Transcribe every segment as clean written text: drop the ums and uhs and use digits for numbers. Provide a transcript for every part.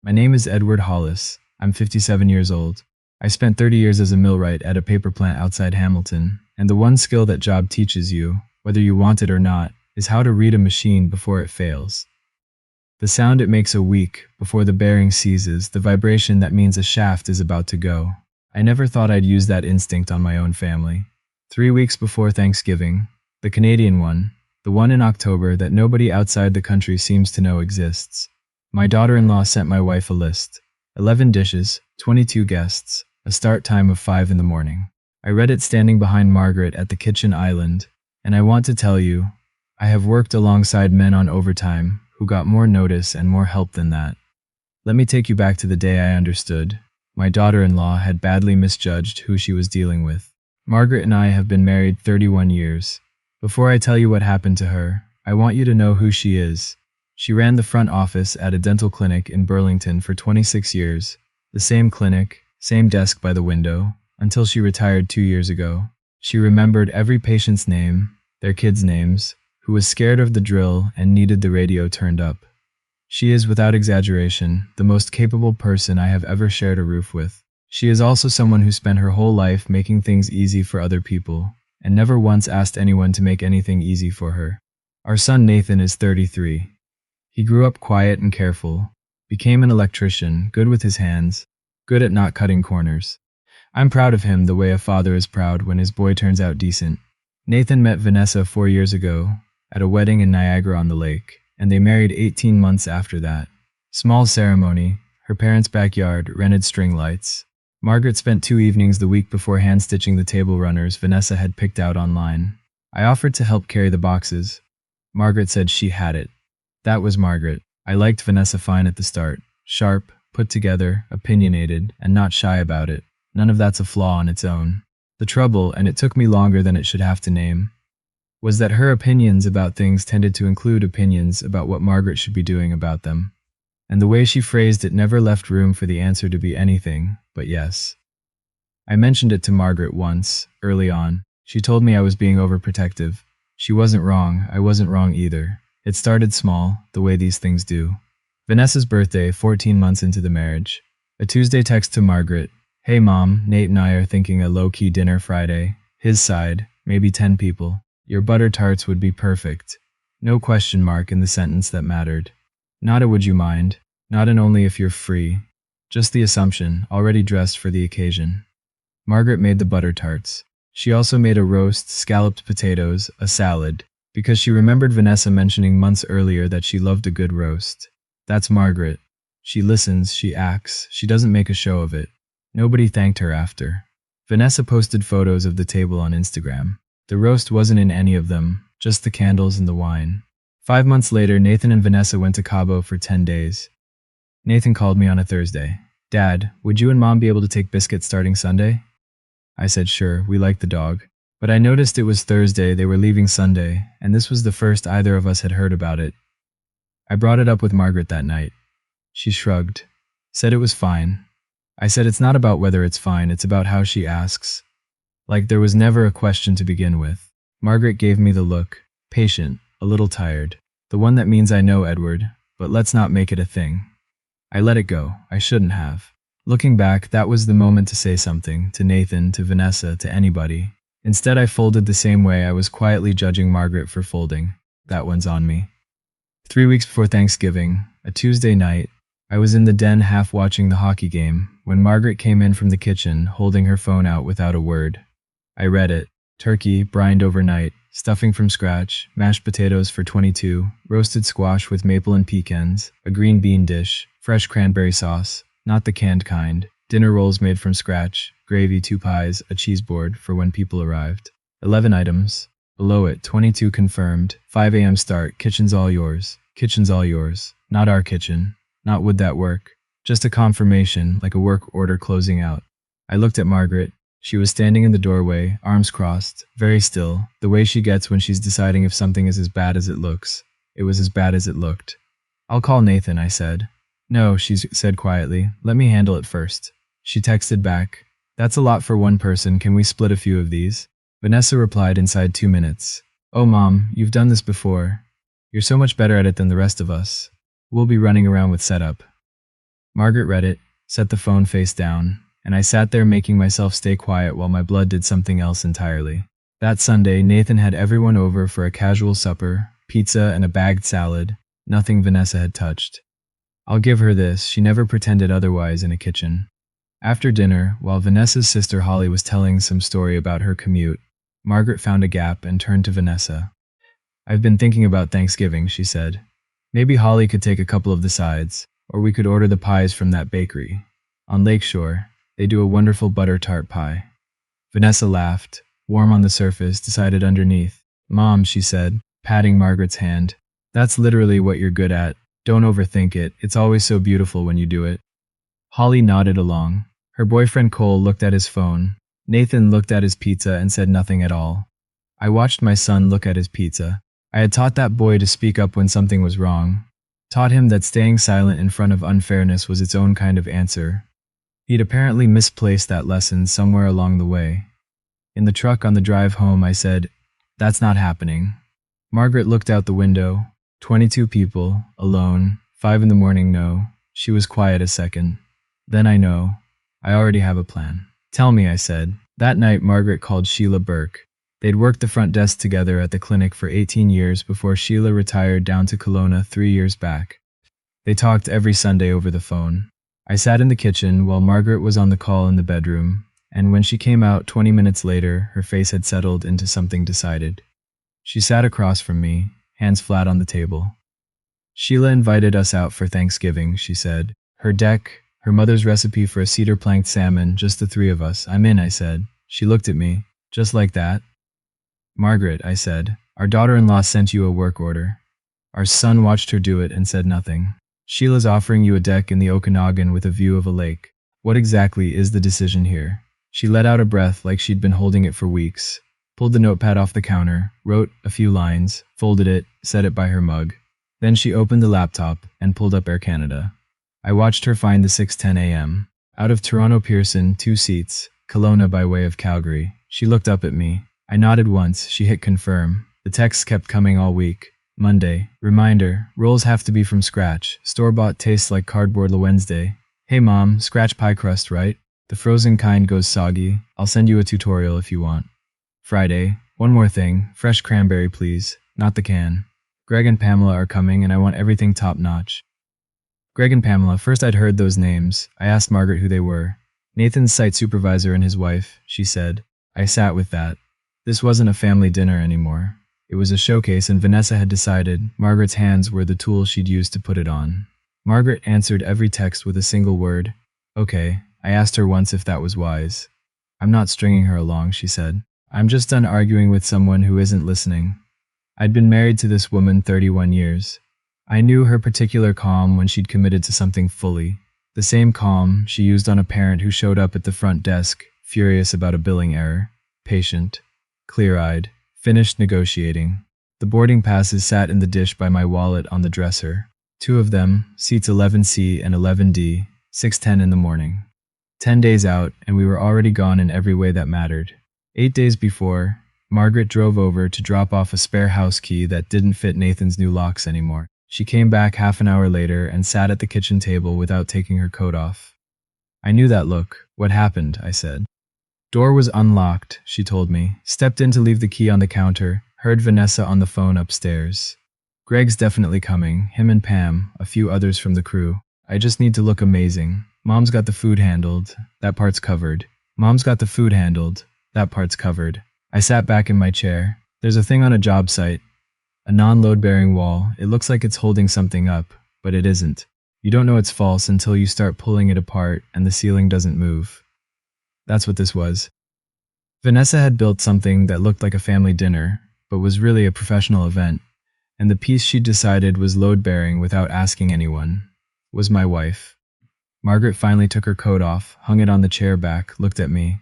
My name is Edward Hollis. I'm 57 years old. I spent 30 years as a millwright at a paper plant outside Hamilton, and the one skill that job teaches you, whether you want it or not, is how to read a machine before it fails. The sound it makes a week before the bearing seizes, the vibration that means a shaft is about to go. I never thought I'd use that instinct on my own family. 3 weeks before Thanksgiving, the Canadian one, the one in October that nobody outside the country seems to know exists, my daughter-in-law sent my wife a list. 11 dishes, 22 guests, a start time of 5 in the morning. I read it standing behind Margaret at the kitchen island, and I want to tell you, I have worked alongside men on overtime who got more notice and more help than that. Let me take you back to the day I understood. My daughter-in-law had badly misjudged who she was dealing with. Margaret and I have been married 31 years. Before I tell you what happened to her, I want you to know who she is. She ran the front office at a dental clinic in Burlington for 26 years. The same clinic, same desk by the window, until she retired 2 years ago. She remembered every patient's name, their kids' names, who was scared of the drill and needed the radio turned up. She is, without exaggeration, the most capable person I have ever shared a roof with. She is also someone who spent her whole life making things easy for other people, and never once asked anyone to make anything easy for her. Our son Nathan is 33. He grew up quiet and careful, became an electrician, good with his hands, good at not cutting corners. I'm proud of him the way a father is proud when his boy turns out decent. Nathan met Vanessa 4 years ago, at a wedding in Niagara-on-the-Lake, and they married 18 months after that. Small ceremony, her parents' backyard, rented string lights. Margaret spent 2 evenings the week before hand-stitching the table runners Vanessa had picked out online. I offered to help carry the boxes. Margaret said she had it. That was Margaret. I liked Vanessa fine at the start. Sharp, put together, opinionated, and not shy about it. None of that's a flaw on its own. The trouble, and it took me longer than it should have to name, was that her opinions about things tended to include opinions about what Margaret should be doing about them. And the way she phrased it never left room for the answer to be anything but yes. I mentioned it to Margaret once, early on. She told me I was being overprotective. She wasn't wrong, I wasn't wrong either. It started small, the way these things do. Vanessa's birthday, 14 months into the marriage. A Tuesday text to Margaret. Hey mom, Nate and I are thinking a low-key dinner Friday. His side, maybe 10 people. Your butter tarts would be perfect. No question mark in the sentence that mattered. Not a would you mind, not an only if you're free. Just the assumption, already dressed for the occasion. Margaret made the butter tarts. She also made a roast, scalloped potatoes, a salad, because she remembered Vanessa mentioning months earlier that she loved a good roast. That's Margaret. She listens, she acts, she doesn't make a show of it. Nobody thanked her after. Vanessa posted photos of the table on Instagram. The roast wasn't in any of them, just the candles and the wine. 5 months later, Nathan and Vanessa went to Cabo for 10 days. Nathan called me on a Thursday. Dad, would you and Mom be able to take biscuits starting Sunday? I said sure, we like the dog. But I noticed it was Thursday, they were leaving Sunday, and this was the first either of us had heard about it. I brought it up with Margaret that night. She shrugged, said it was fine. I said it's not about whether it's fine, it's about how she asks. Like there was never a question to begin with. Margaret gave me the look, patient, a little tired. The one that means I know, Edward, but let's not make it a thing. I let it go. I shouldn't have. Looking back, that was the moment to say something, to Nathan, to Vanessa, to anybody. Instead, I folded the same way I was quietly judging Margaret for folding. That one's on me. 3 weeks before Thanksgiving, a Tuesday night, I was in the den half watching the hockey game when Margaret came in from the kitchen holding her phone out without a word. I read it. Turkey, brined overnight, stuffing from scratch, mashed potatoes for 22, roasted squash with maple and pecans, a green bean dish, fresh cranberry sauce, not the canned kind, dinner rolls made from scratch, gravy, 2 pies, a cheese board for when people arrived. 11 items. Below it, 22 confirmed, 5 a.m. start, kitchen's all yours. Kitchen's all yours. Not our kitchen. Not would that work. Just a confirmation, like a work order closing out. I looked at Margaret. She was standing in the doorway, arms crossed, very still, the way she gets when she's deciding if something is as bad as it looks. It was as bad as it looked. I'll call Nathan, I said. No, she said quietly. Let me handle it first. She texted back. That's a lot for one person, can we split a few of these? Vanessa replied inside 2 minutes. Oh mom, you've done this before. You're so much better at it than the rest of us. We'll be running around with setup. Margaret read it, set the phone face down, and I sat there making myself stay quiet while my blood did something else entirely. That Sunday, Nathan had everyone over for a casual supper, pizza and a bagged salad, nothing Vanessa had touched. I'll give her this, she never pretended otherwise in a kitchen. After dinner, while Vanessa's sister Holly was telling some story about her commute, Margaret found a gap and turned to Vanessa. I've been thinking about Thanksgiving, she said. Maybe Holly could take a couple of the sides, or we could order the pies from that bakery. On Lakeshore, they do a wonderful butter tart pie. Vanessa laughed, warm on the surface, decided underneath. Mom, she said, patting Margaret's hand. That's literally what you're good at. Don't overthink it. It's always so beautiful when you do it. Holly nodded along. Her boyfriend Cole looked at his phone. Nathan looked at his pizza and said nothing at all. I watched my son look at his pizza. I had taught that boy to speak up when something was wrong. Taught him that staying silent in front of unfairness was its own kind of answer. He'd apparently misplaced that lesson somewhere along the way. In the truck on the drive home, I said, "That's not happening." Margaret looked out the window. 22 people, alone, 5 in the morning, no. She was quiet a second. Then I know. I already have a plan. Tell me, I said. That night, Margaret called Sheila Burke. They'd worked the front desk together at the clinic for 18 years before Sheila retired down to Kelowna 3 years back. They talked every Sunday over the phone. I sat in the kitchen while Margaret was on the call in the bedroom, and when she came out 20 minutes later, her face had settled into something decided. She sat across from me, hands flat on the table. Sheila invited us out for Thanksgiving, she said. Her deck, her mother's recipe for a cedar-planked salmon, just the 3 of us. I'm in, I said. She looked at me, just like that. Margaret, I said, our daughter-in-law sent you a work order. Our son watched her do it and said nothing. Sheila's offering you a deck in the Okanagan with a view of a lake. What exactly is the decision here? She let out a breath like she'd been holding it for weeks, pulled the notepad off the counter, wrote a few lines, folded it, set it by her mug. Then she opened the laptop and pulled up Air Canada. I watched her find the 6:10 a.m. Out of Toronto Pearson, 2 seats, Kelowna by way of Calgary. She looked up at me. I nodded once, she hit confirm. The texts kept coming all week. Monday, reminder, rolls have to be from scratch. Store-bought tastes like cardboard. Wednesday, hey mom, scratch pie crust, right? The frozen kind goes soggy. I'll send you a tutorial if you want. Friday, one more thing, fresh cranberry please, not the can. Greg and Pamela are coming and I want everything top-notch. Greg and Pamela, first I'd heard those names. I asked Margaret who they were. Nathan's site supervisor and his wife, she said. I sat with that. This wasn't a family dinner anymore. It was a showcase and Vanessa had decided Margaret's hands were the tool she'd use to put it on. Margaret answered every text with a single word. Okay, I asked her once if that was wise. I'm not stringing her along, she said. I'm just done arguing with someone who isn't listening. I'd been married to this woman 31 years. I knew her particular calm when she'd committed to something fully. The same calm she used on a parent who showed up at the front desk, furious about a billing error. Patient, clear-eyed, finished negotiating. The boarding passes sat in the dish by my wallet on the dresser. 2 of them, seats 11C and 11D, 6:10 in the morning. 10 days out, and we were already gone in every way that mattered. 8 days before, Margaret drove over to drop off a spare house key that didn't fit Nathan's new locks anymore. She came back half an hour later and sat at the kitchen table without taking her coat off. I knew that look. What happened? I said. Door was unlocked, she told me. Stepped in to leave the key on the counter, heard Vanessa on the phone upstairs. Greg's definitely coming, him and Pam, a few others from the crew. I just need to look amazing. Mom's got the food handled. That part's covered. Mom's got the food handled. That part's covered. I sat back in my chair. There's a thing on a job site. A non-load-bearing wall. It looks like it's holding something up, but it isn't. You don't know it's false until you start pulling it apart and the ceiling doesn't move. That's what this was. Vanessa had built something that looked like a family dinner, but was really a professional event, and the piece she'd decided was load-bearing without asking anyone was my wife. Margaret finally took her coat off, hung it on the chair back, looked at me.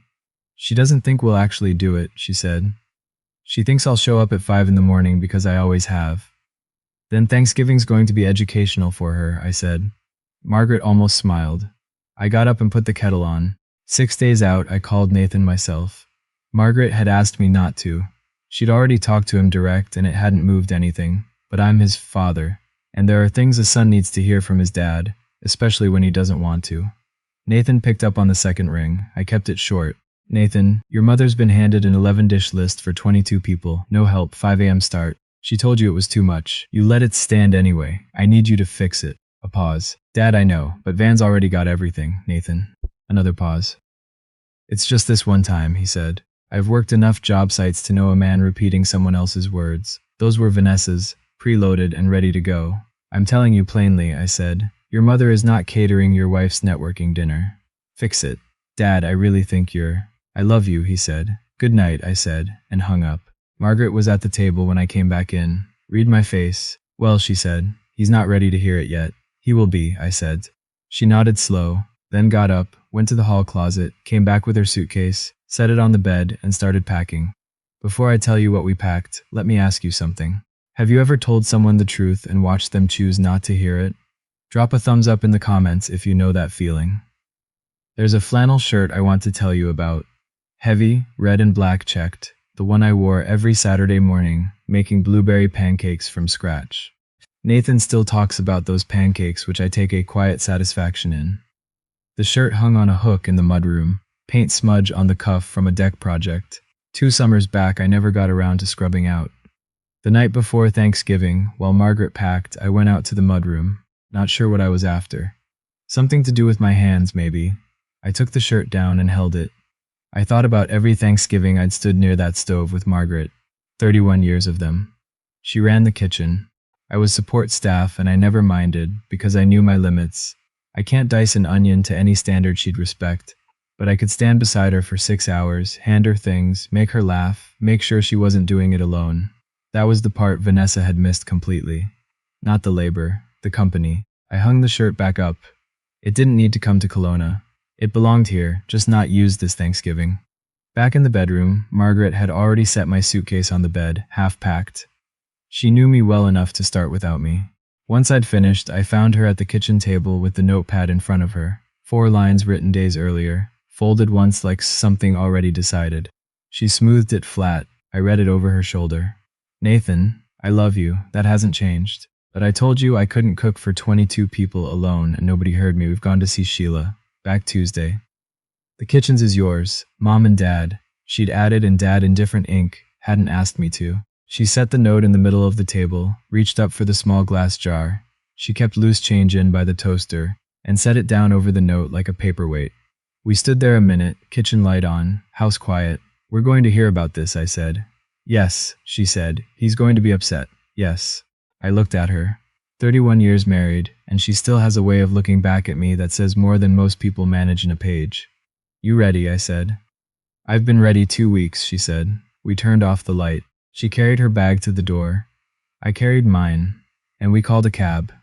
She doesn't think we'll actually do it, she said. She thinks I'll show up at 5 in the morning because I always have. Then Thanksgiving's going to be educational for her, I said. Margaret almost smiled. I got up and put the kettle on. 6 days out, I called Nathan myself. Margaret had asked me not to. She'd already talked to him direct and it hadn't moved anything, but I'm his father, and there are things a son needs to hear from his dad. especially when he doesn't want to. Nathan picked up on the second ring. I kept it short. Nathan, your mother's been handed an 11-dish list for 22 people. No help, 5 a.m. start. She told you it was too much. You let it stand anyway. I need you to fix it. A pause. Dad, I know, but Van's already got everything, Nathan. Another pause. It's just this one time, he said. I've worked enough job sites to know a man repeating someone else's words. Those were Vanessa's, preloaded and ready to go. I'm telling you plainly, I said. Your mother is not catering your wife's networking dinner. Fix it. Dad, I really think you're... I love you, he said. Good night, I said, and hung up. Margaret was at the table when I came back in. Read my face. Well, she said, he's not ready to hear it yet. He will be, I said. She nodded slow, then got up, went to the hall closet, came back with her suitcase, set it on the bed, and started packing. Before I tell you what we packed, let me ask you something. Have you ever told someone the truth and watched them choose not to hear it? Drop a thumbs up in the comments if you know that feeling. There's a flannel shirt I want to tell you about. Heavy, red and black checked, the one I wore every Saturday morning, making blueberry pancakes from scratch. Nathan still talks about those pancakes, which I take a quiet satisfaction in. The shirt hung on a hook in the mudroom, paint smudge on the cuff from a deck project. 2 summers back I never got around to scrubbing out. The night before Thanksgiving, while Margaret packed, I went out to the mudroom, not sure what I was after. Something to do with my hands, maybe. I took the shirt down and held it. I thought about every Thanksgiving I'd stood near that stove with Margaret, 31 years of them. She ran the kitchen. I was support staff and I never minded because I knew my limits. I can't dice an onion to any standard she'd respect, but I could stand beside her for 6 hours, hand her things, make her laugh, make sure she wasn't doing it alone. That was the part Vanessa had missed completely. Not the labor, the company. I hung the shirt back up. It didn't need to come to Kelowna. It belonged here, just not used this Thanksgiving. Back in the bedroom, Margaret had already set my suitcase on the bed, half packed. She knew me well enough to start without me. Once I'd finished, I found her at the kitchen table with the notepad in front of her, 4 lines written days earlier, folded once like something already decided. She smoothed it flat. I read it over her shoulder. Nathan, I love you. That hasn't changed. But I told you I couldn't cook for 22 people alone and nobody heard me. We've gone to see Sheila. Back Tuesday. The kitchen's is yours, Mom and Dad. She'd added and Dad in different ink, hadn't asked me to. She set the note in the middle of the table, reached up for the small glass jar. She kept loose change in by the toaster, and set it down over the note like a paperweight. We stood there a minute, kitchen light on, house quiet. We're going to hear about this, I said. Yes, she said. He's going to be upset. Yes. I looked at her. 31 years married, and she still has a way of looking back at me that says more than most people manage in a page. You ready? I said. I've been ready 2 weeks, she said. We turned off the light. She carried her bag to the door. I carried mine, and we called a cab.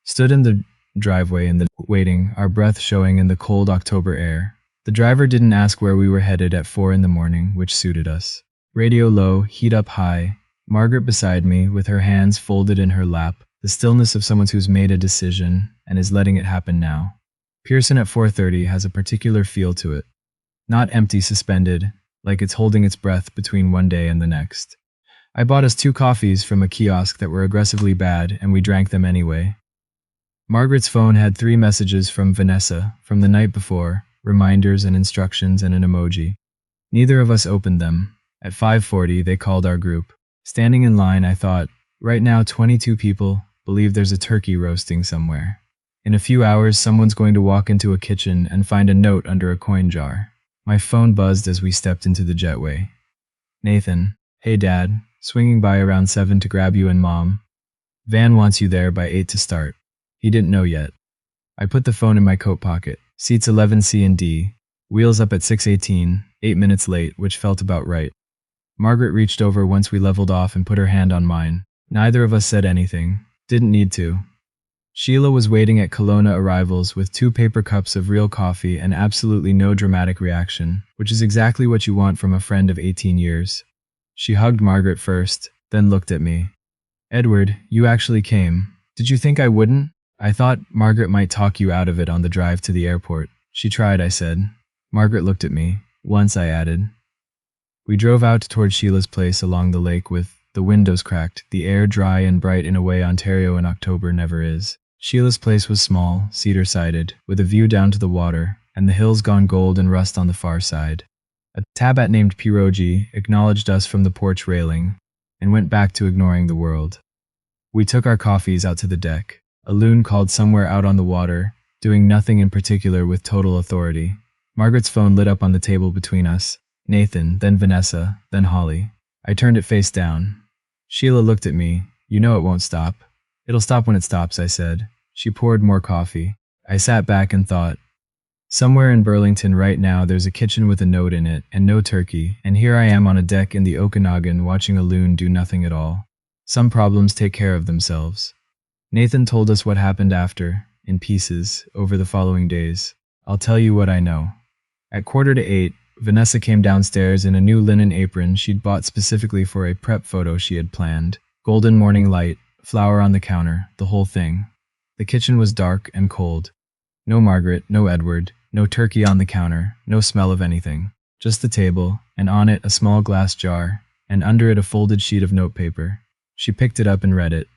Stood in the driveway waiting, our breath showing in the cold October air. The driver didn't ask where we were headed at 4 in the morning, which suited us. Radio low, heat up high. Margaret beside me, with her hands folded in her lap. The stillness of someone who's made a decision and is letting it happen now. Pearson at 4:30 has a particular feel to it. Not empty, suspended, like it's holding its breath between one day and the next. I bought us 2 coffees from a kiosk that were aggressively bad, and we drank them anyway. Margaret's phone had 3 messages from Vanessa from the night before, reminders and instructions and an emoji. Neither of us opened them. At 5:40, they called our group. Standing in line, I thought, right now 22 people believe there's a turkey roasting somewhere. In a few hours, someone's going to walk into a kitchen and find a note under a coin jar. My phone buzzed as we stepped into the jetway. Nathan, hey Dad, swinging by around 7 to grab you and Mom. Van wants you there by 8 to start. He didn't know yet. I put the phone in my coat pocket. Seats 11C and D. Wheels up at 6:18, 8 minutes late, which felt about right. Margaret reached over once we leveled off and put her hand on mine. Neither of us said anything. Didn't need to. Sheila was waiting at Kelowna arrivals with 2 paper cups of real coffee and absolutely no dramatic reaction, which is exactly what you want from a friend of 18 years. She hugged Margaret first, then looked at me. Edward, you actually came. Did you think I wouldn't? I thought Margaret might talk you out of it on the drive to the airport. She tried, I said. Margaret looked at me. Once, I added. We drove out toward Sheila's place along the lake with the windows cracked, the air dry and bright in a way Ontario in October never is. Sheila's place was small, cedar-sided, with a view down to the water, and the hills gone gold and rust on the far side. A tabat named Pirogi acknowledged us from the porch railing, and went back to ignoring the world. We took our coffees out to the deck. A loon called somewhere out on the water, doing nothing in particular with total authority. Margaret's phone lit up on the table between us. Nathan, then Vanessa, then Holly. I turned it face down. Sheila looked at me. You know it won't stop. It'll stop when it stops, I said. She poured more coffee. I sat back and thought. Somewhere in Burlington right now there's a kitchen with a note in it and no turkey, and here I am on a deck in the Okanagan watching a loon do nothing at all. Some problems take care of themselves. Nathan told us what happened after, in pieces, over the following days. I'll tell you what I know. At 7:45, Vanessa came downstairs in a new linen apron she'd bought specifically for a prep photo she had planned. Golden morning light, flour on the counter, the whole thing. The kitchen was dark and cold. No Margaret, no Edward, no turkey on the counter, no smell of anything. Just the table, and on it a small glass jar, and under it a folded sheet of notepaper. She picked it up and read it.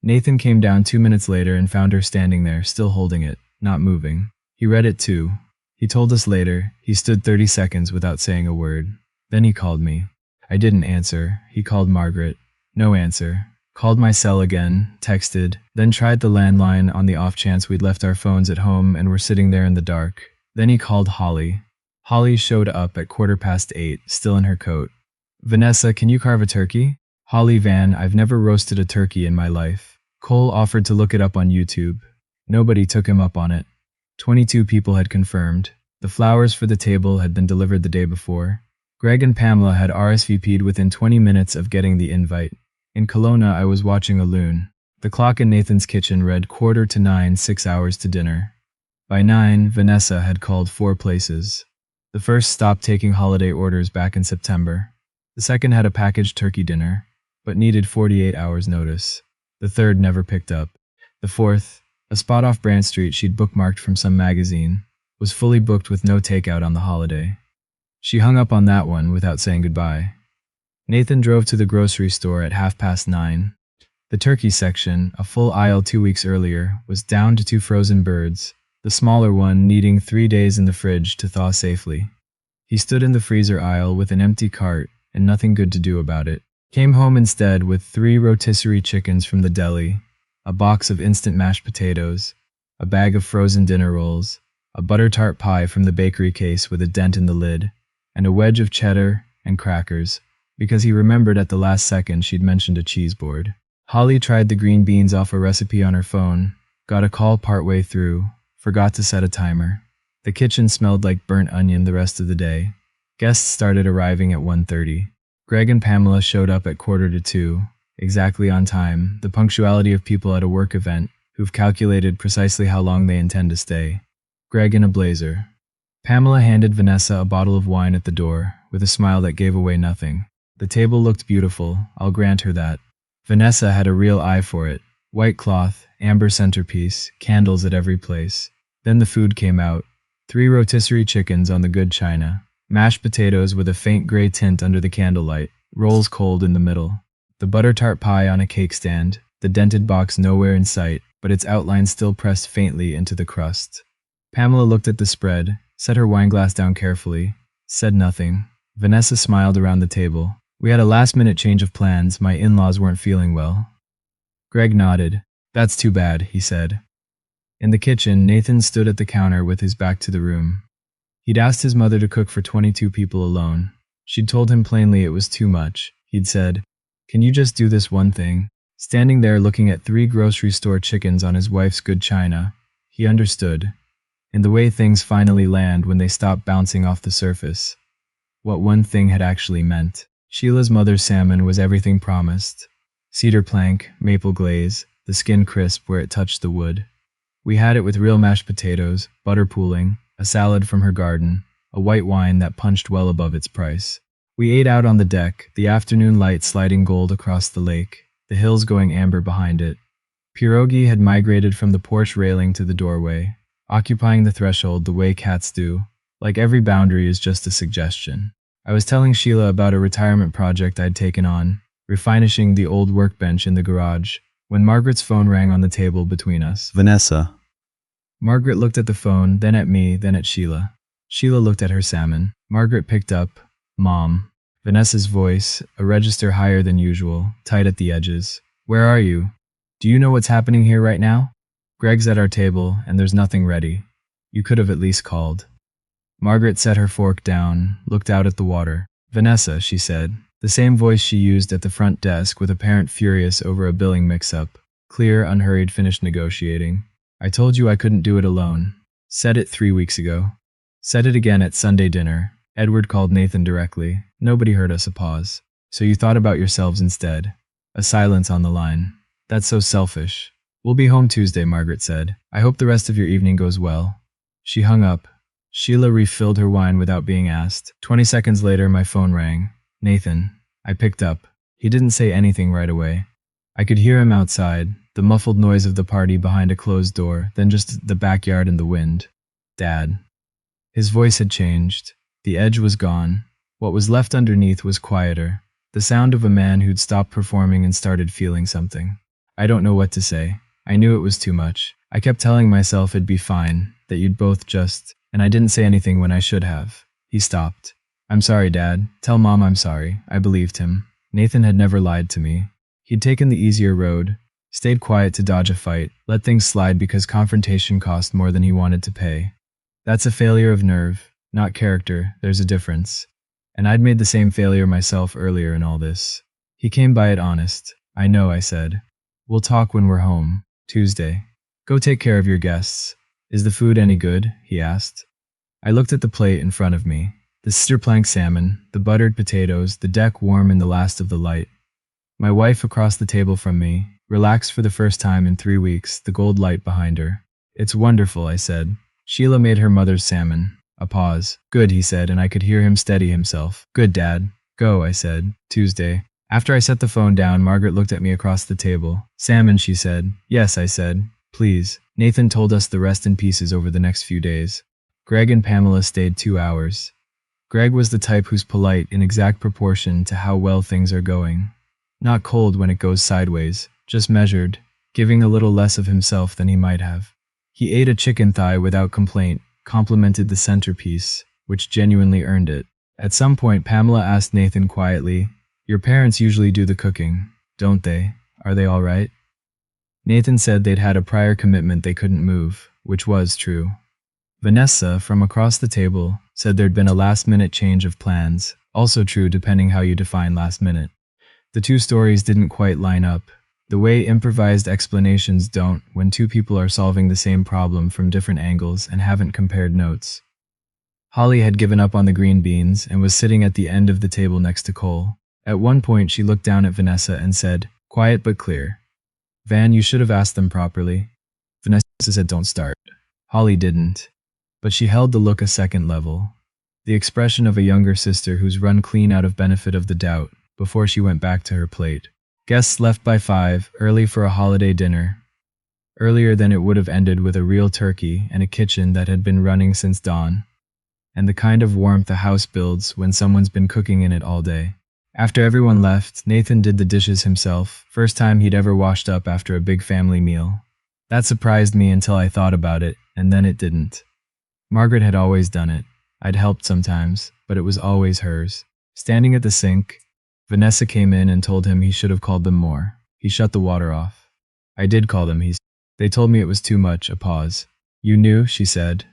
Nathan came down 2 minutes later and found her standing there, still holding it, not moving. He read it too. He told us later, he stood 30 seconds without saying a word. Then he called me. I didn't answer. He called Margaret. No answer. Called my cell again, texted, then tried the landline on the off chance we'd left our phones at home and were sitting there in the dark. Then he called Holly. Holly showed up at 8:15, still in her coat. Vanessa, can you carve a turkey? Holly Van, I've never roasted a turkey in my life. Cole offered to look it up on YouTube. Nobody took him up on it. 22 people had confirmed. The flowers for the table had been delivered the day before. Greg and Pamela had RSVP'd within 20 minutes of getting the invite. In Kelowna, I was watching a loon. The clock in Nathan's kitchen read 8:45, 6 hours to dinner. By 9, Vanessa had called 4 places. The first stopped taking holiday orders back in September. The second had a packaged turkey dinner, but needed 48 hours notice. The third never picked up. The fourth, a spot off Brant Street she'd bookmarked from some magazine, was fully booked with no takeout on the holiday. She hung up on that one without saying goodbye. Nathan drove to the grocery store at 9:30. The turkey section, a full aisle 2 weeks earlier, was down to 2 frozen birds, the smaller one needing 3 days in the fridge to thaw safely. He stood in the freezer aisle with an empty cart and nothing good to do about it. Came home instead with 3 rotisserie chickens from the deli, a box of instant mashed potatoes, a bag of frozen dinner rolls, a butter tart pie from the bakery case with a dent in the lid, and a wedge of cheddar and crackers, because he remembered at the last second she'd mentioned a cheese board. Holly tried the green beans off a recipe on her phone, got a call partway through, forgot to set a timer. The kitchen smelled like burnt onion the rest of the day. Guests started arriving at 1:30. Greg and Pamela showed up at 1:45, exactly on time, the punctuality of people at a work event who've calculated precisely how long they intend to stay. Greg in a blazer. Pamela handed Vanessa a bottle of wine at the door, with a smile that gave away nothing. The table looked beautiful, I'll grant her that. Vanessa had a real eye for it. White cloth, amber centerpiece, candles at every place. Then the food came out. 3 rotisserie chickens on the good china. Mashed potatoes with a faint gray tint under the candlelight. Rolls cold in the middle. The butter tart pie on a cake stand. The dented box nowhere in sight, but its outline still pressed faintly into the crust. Pamela looked at the spread, set her wineglass down carefully, said nothing. Vanessa smiled around the table. We had a last-minute change of plans. My in-laws weren't feeling well. Greg nodded. That's too bad, he said. In the kitchen, Nathan stood at the counter with his back to the room. He'd asked his mother to cook for 22 people alone. She'd told him plainly it was too much. He'd said, "Can you just do this one thing?" Standing there looking at 3 grocery store chickens on his wife's good china, he understood, in the way things finally land when they stop bouncing off the surface, what one thing had actually meant. Sheila's mother's salmon was everything promised. Cedar plank, maple glaze, the skin crisp where it touched the wood. We had it with real mashed potatoes, butter pooling, a salad from her garden, a white wine that punched well above its price. We ate out on the deck, the afternoon light sliding gold across the lake, the hills going amber behind it. Pierogi had migrated from the porch railing to the doorway, occupying the threshold the way cats do, like every boundary is just a suggestion. I was telling Sheila about a retirement project I'd taken on, refinishing the old workbench in the garage, when Margaret's phone rang on the table between us. Vanessa. Margaret looked at the phone, then at me, then at Sheila. Sheila looked at her salmon. Margaret picked up, Mom. Vanessa's voice, a register higher than usual, tight at the edges. Where are you? Do you know what's happening here right now? Greg's at our table, and there's nothing ready. You could have at least called. Margaret set her fork down, looked out at the water. Vanessa, she said, the same voice she used at the front desk with a parent furious over a billing mix-up. Clear, unhurried, finished negotiating. I told you I couldn't do it alone. Said it 3 weeks ago. Said it again at Sunday dinner. Edward called Nathan directly. Nobody heard us. A pause. So you thought about yourselves instead. A silence on the line. That's so selfish. We'll be home Tuesday, Margaret said. I hope the rest of your evening goes well. She hung up. Sheila refilled her wine without being asked. 20 seconds later, my phone rang. Nathan. I picked up. He didn't say anything right away. I could hear him outside, the muffled noise of the party behind a closed door, then just the backyard and the wind. Dad. His voice had changed. The edge was gone. What was left underneath was quieter. The sound of a man who'd stopped performing and started feeling something. I don't know what to say. I knew it was too much. I kept telling myself it'd be fine, that you'd both just... And I didn't say anything when I should have. He stopped. I'm sorry, Dad. Tell Mom I'm sorry. I believed him. Nathan had never lied to me. He'd taken the easier road, stayed quiet to dodge a fight, let things slide because confrontation cost more than he wanted to pay. That's a failure of nerve, not character. There's a difference. And I'd made the same failure myself earlier in all this. He came by it honest. I know, I said. We'll talk when we're home. Tuesday. Go take care of your guests. Is the food any good? He asked. I looked at the plate in front of me. The sister-plank salmon, the buttered potatoes, the deck warm in the last of the light. My wife across the table from me, relaxed for the first time in 3 weeks, the gold light behind her. It's wonderful, I said. Sheila made her mother's salmon. A pause. Good, he said, and I could hear him steady himself. Good, Dad. Go, I said. Tuesday. After I set the phone down, Margaret looked at me across the table. Salmon, she said. Yes, I said. Please. Nathan told us the rest in pieces over the next few days. Greg and Pamela stayed 2 hours. Greg was the type who's polite in exact proportion to how well things are going. Not cold when it goes sideways, just measured, giving a little less of himself than he might have. He ate a chicken thigh without complaint, complimented the centerpiece, which genuinely earned it. At some point, Pamela asked Nathan quietly, Your parents usually do the cooking, don't they? Are they all right? Nathan said they'd had a prior commitment they couldn't move, which was true. Vanessa, from across the table, said there'd been a last-minute change of plans, also true depending how you define last minute. The two stories didn't quite line up, the way improvised explanations don't when two people are solving the same problem from different angles and haven't compared notes. Holly had given up on the green beans and was sitting at the end of the table next to Cole. At one point she looked down at Vanessa and said, Quiet but clear. Van, you should have asked them properly. Vanessa said don't start. Holly didn't. But she held the look a second level. The expression of a younger sister who's run clean out of benefit of the doubt before she went back to her plate. Guests left by 5, early for a holiday dinner. Earlier than it would have ended with a real turkey and a kitchen that had been running since dawn. And the kind of warmth a house builds when someone's been cooking in it all day. After everyone left, Nathan did the dishes himself, first time he'd ever washed up after a big family meal. That surprised me until I thought about it, and then it didn't. Margaret had always done it. I'd helped sometimes, but it was always hers. Standing at the sink, Vanessa came in and told him he should have called them more. He shut the water off. I did call them, he said. They told me it was too much, a pause. You knew, she said.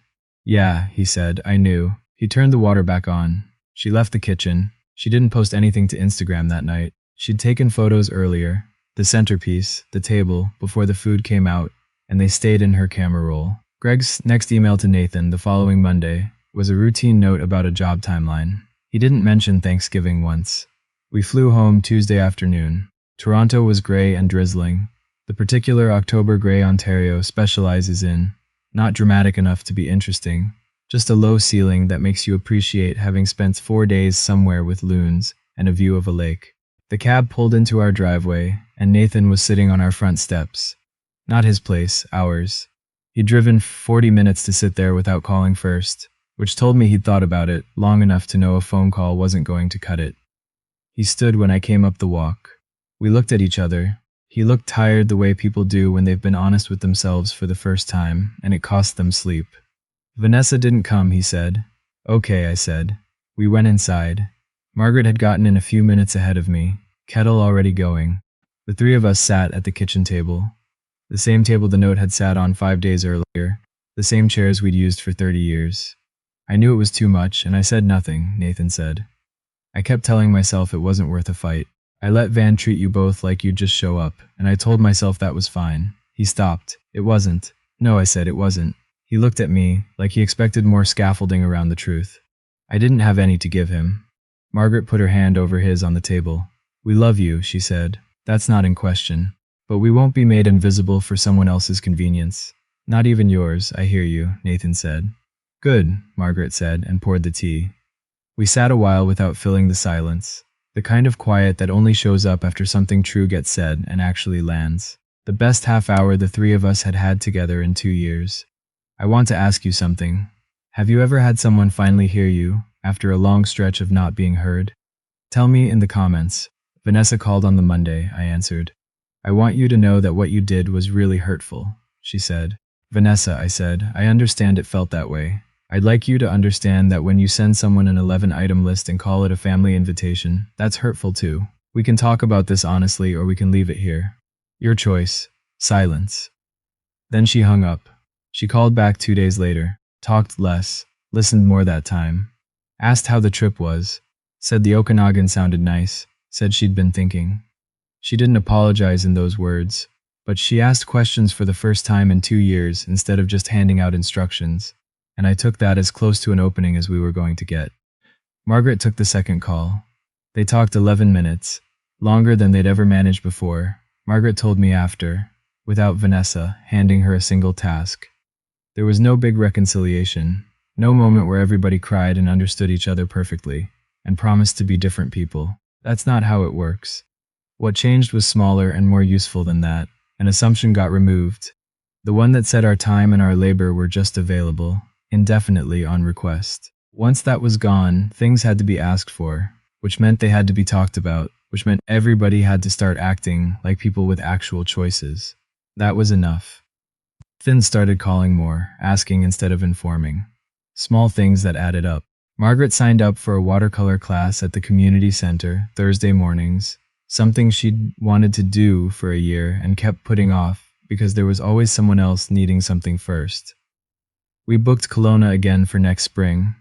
Yeah, he said, I knew. He turned the water back on. She left the kitchen. She didn't post anything to Instagram that night. She'd taken photos earlier, the centerpiece, the table, before the food came out, and they stayed in her camera roll. Greg's next email to Nathan the following Monday was a routine note about a job timeline. He didn't mention Thanksgiving once. We flew home Tuesday afternoon. Toronto was gray and drizzling. The particular October gray Ontario specializes in, not dramatic enough to be interesting, just a low ceiling that makes you appreciate having spent 4 days somewhere with loons and a view of a lake. The cab pulled into our driveway, and Nathan was sitting on our front steps. Not his place, ours. He'd driven 40 minutes to sit there without calling first, which told me he'd thought about it long enough to know a phone call wasn't going to cut it. He stood when I came up the walk. We looked at each other. He looked tired the way people do when they've been honest with themselves for the first time, and it cost them sleep. Vanessa didn't come, he said. Okay, I said. We went inside. Margaret had gotten in a few minutes ahead of me, kettle already going. The three of us sat at the kitchen table. The same table the note had sat on 5 days earlier, the same chairs we'd used for 30 years. I knew it was too much, and I said nothing, Nathan said. I kept telling myself it wasn't worth a fight. I let Van treat you both like you'd just show up, and I told myself that was fine. He stopped. It wasn't. No, I said, it wasn't. He looked at me, like he expected more scaffolding around the truth. I didn't have any to give him. Margaret put her hand over his on the table. We love you, she said. That's not in question. But we won't be made invisible for someone else's convenience. Not even yours, I hear you, Nathan said. Good, Margaret said, and poured the tea. We sat a while without filling the silence. The kind of quiet that only shows up after something true gets said and actually lands. The best half hour the three of us had had together in 2 years. I want to ask you something. Have you ever had someone finally hear you, after a long stretch of not being heard? Tell me in the comments. Vanessa called on the Monday, I answered. I want you to know that what you did was really hurtful, she said. Vanessa, I said, I understand it felt that way. I'd like you to understand that when you send someone an 11-item list and call it a family invitation, that's hurtful too. We can talk about this honestly or we can leave it here. Your choice. Silence. Then she hung up. She called back 2 days later, talked less, listened more that time. Asked how the trip was. Said the Okanagan sounded nice. Said she'd been thinking. She didn't apologize in those words, but she asked questions for the first time in 2 years instead of just handing out instructions, and I took that as close to an opening as we were going to get. Margaret took the second call. They talked 11 minutes, longer than they'd ever managed before. Margaret told me after, without Vanessa handing her a single task. There was no big reconciliation, no moment where everybody cried and understood each other perfectly, and promised to be different people. That's not how it works. What changed was smaller and more useful than that. An assumption got removed. The one that said our time and our labor were just available, indefinitely on request. Once that was gone, things had to be asked for, which meant they had to be talked about, which meant everybody had to start acting like people with actual choices. That was enough. Finn started calling more, asking instead of informing. Small things that added up. Margaret signed up for a watercolor class at the community center Thursday mornings, something she'd wanted to do for a year and kept putting off because there was always someone else needing something first. We booked Kelowna again for next spring.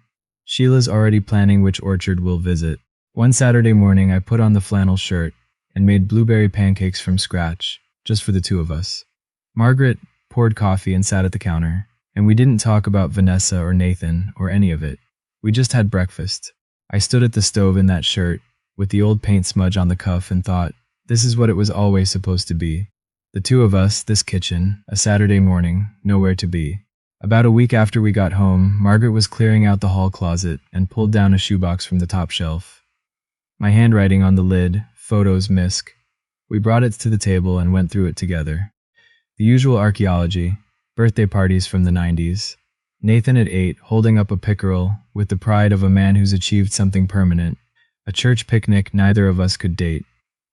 Sheila's already planning which orchard we'll visit. One Saturday morning I put on the flannel shirt and made blueberry pancakes from scratch, just for the two of us. Margaret poured coffee and sat at the counter, and we didn't talk about Vanessa or Nathan or any of it. We just had breakfast. I stood at the stove in that shirt, with the old paint smudge on the cuff, and thought, this is what it was always supposed to be. The two of us, this kitchen, a Saturday morning, nowhere to be. About a week after we got home, Margaret was clearing out the hall closet and pulled down a shoebox from the top shelf. My handwriting on the lid, photos misc. We brought it to the table and went through it together. The usual archaeology, birthday parties from the 90s. Nathan at 8 holding up a pickerel with the pride of a man who's achieved something permanent. A church picnic neither of us could date.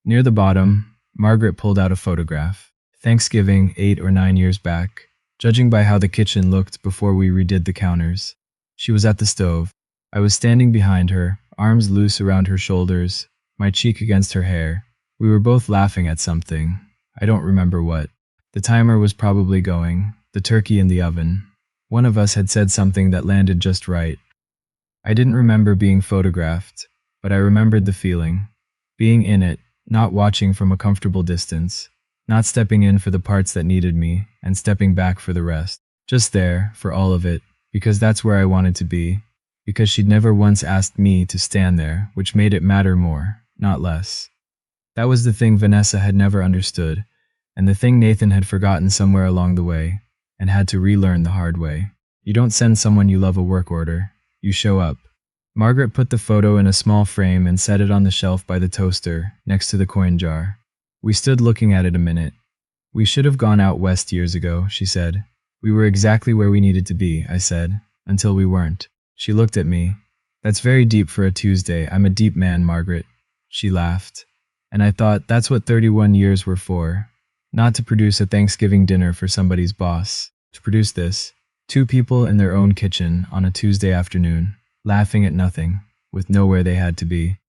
Near the bottom, Margaret pulled out a photograph. Thanksgiving 8 or 9 years back, judging by how the kitchen looked before we redid the counters. She was at the stove. I was standing behind her, arms loose around her shoulders, my cheek against her hair. We were both laughing at something. I don't remember what. The timer was probably going, the turkey in the oven. One of us had said something that landed just right. I didn't remember being photographed, but I remembered the feeling. Being in it, not watching from a comfortable distance, not stepping in for the parts that needed me, and stepping back for the rest. Just there, for all of it, because that's where I wanted to be, because she'd never once asked me to stand there, which made it matter more, not less. That was the thing Vanessa had never understood, and the thing Nathan had forgotten somewhere along the way, and had to relearn the hard way. You don't send someone you love a work order, you show up. Margaret put the photo in a small frame and set it on the shelf by the toaster, next to the coin jar. We stood looking at it a minute. We should have gone out west years ago, she said. We were exactly where we needed to be, I said, until we weren't. She looked at me. That's very deep for a Tuesday. I'm a deep man, Margaret. She laughed. And I thought that's what 31 years were for. Not to produce a Thanksgiving dinner for somebody's boss. To produce this, two people in their own kitchen on a Tuesday afternoon, laughing at nothing, with nowhere they had to be.